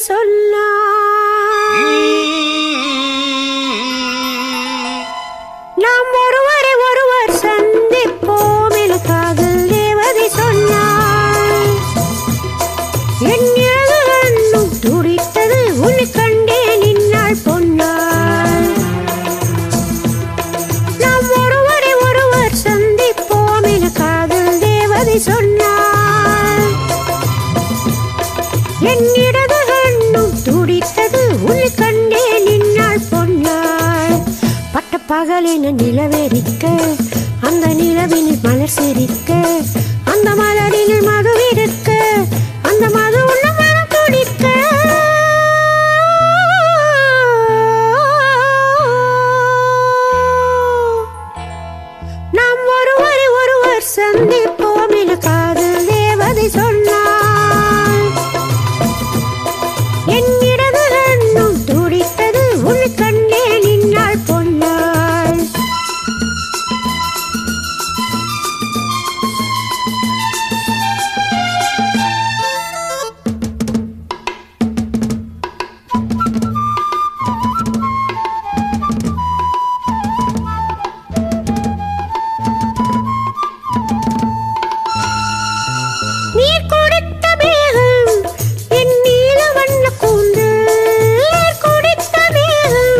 சொன்னார். நாம் ஒருவரை ஒருவர் சந்திப்போம் என காதல் தேவதை சொன்னார். என் இடது கண்ணும் துடித்தது உன்னை கண்டே நின்னாள் பொன்னாள். நாம் ஒருவரை ஒருவர் சந்திப்போம் என காதல் தேவதை சொன்னார். என் இடது கண்ணும் துடித்தது உன்னை கண்டே நின்னாள் பொன்னாள். பட்ட பகலின நிலவெறிக்க அந்த நிலவினில் மலர் சிரிக்க அந்த மலரில் மது இருக்க அந்த மது உள்ள மனம் துடிக்க நாம் ஒருவரை ஒருவர் சந்திப்போம் என காதல் தேவதை சொன்னார். என் இடது கண்ணும் துடித்தது உன்னை கண்டே நின்னாள் பொன்னாள். நீ கொடுத்த மேகம் என் நீல வண்ண கூந்தல். நீர் கொடுத்த மேகம்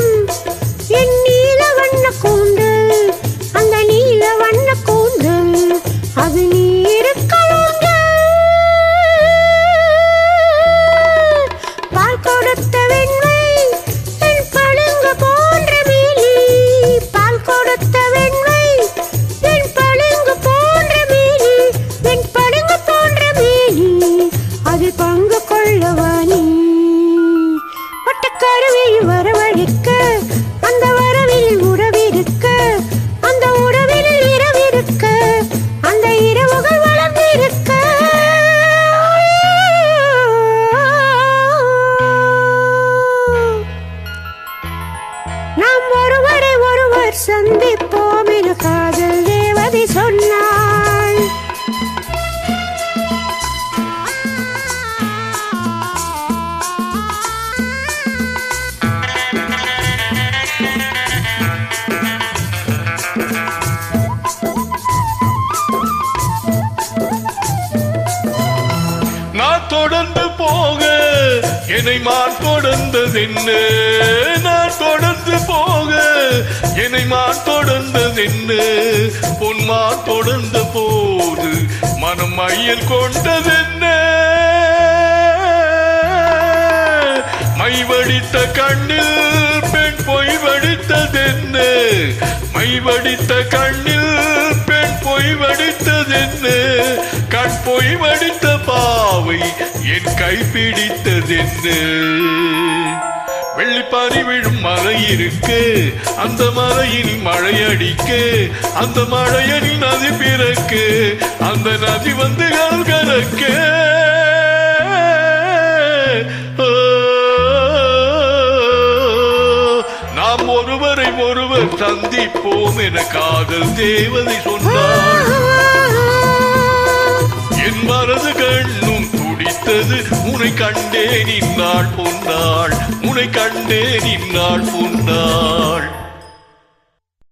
என் நீல வண்ண கூந்தல். அந்த நீல வண்ண கூந்தல் அது நீருக்கலங்கள். பால் கொடுத்த வெண்மை என் பளிங்கு போன்ற மேனி. பால் கொடுத்த வெண்மை என் பளிங்கு போன்ற மேனி. என் பளிங்கு போன்ற மேனி அது பங்கு கொள்ளவா நீ. வட்டக்கருவியில் வரவழைக்க அந்த வரவில் உறவிருக்க அந்த உறவில் இரவிருக்க அந்த இரவுகள் வளர்ந்திருக்க நாம் ஒருவரை ஒருவர் சந்திப்போம் என காதல் தேவதை சொன்னாள். நான் தொடர்ந்து போக என்னை மான் தொடர்ந்ததென்ன. நான் தொடர்ந்து போக என்னை மான் தொடர்ந்ததென்ன. பொன்மான் தொடர்ந்த போது மனம் மையல் கொண்டதென்ன. மை வடித்த கண்ணில் பெண் பொய் வடித்ததென்ன. மை வடித்த கண்ணில் பெண் பொய் வடித்ததென்ன. கண் பொய் வடித்த பாவை என் கை பிடித்ததென்ன. வெள்ளிப்பாரி விழும் மலை இருக்கு அந்த மலையில் மழை அடிக்க அந்த மழையில் நதி பிறக்கு அந்த நதி வந்து கலக்க. நாம் ஒருவரை ஒருவர் சந்திப்போம் என காதல் தேவதை சொன்னார். என் மனது கண்ணும் துடித்தது உன்னை கண்டே நின்னாள் பொன்னாள். உன்னை கண்டே நின்னாள் பொன்னாள்.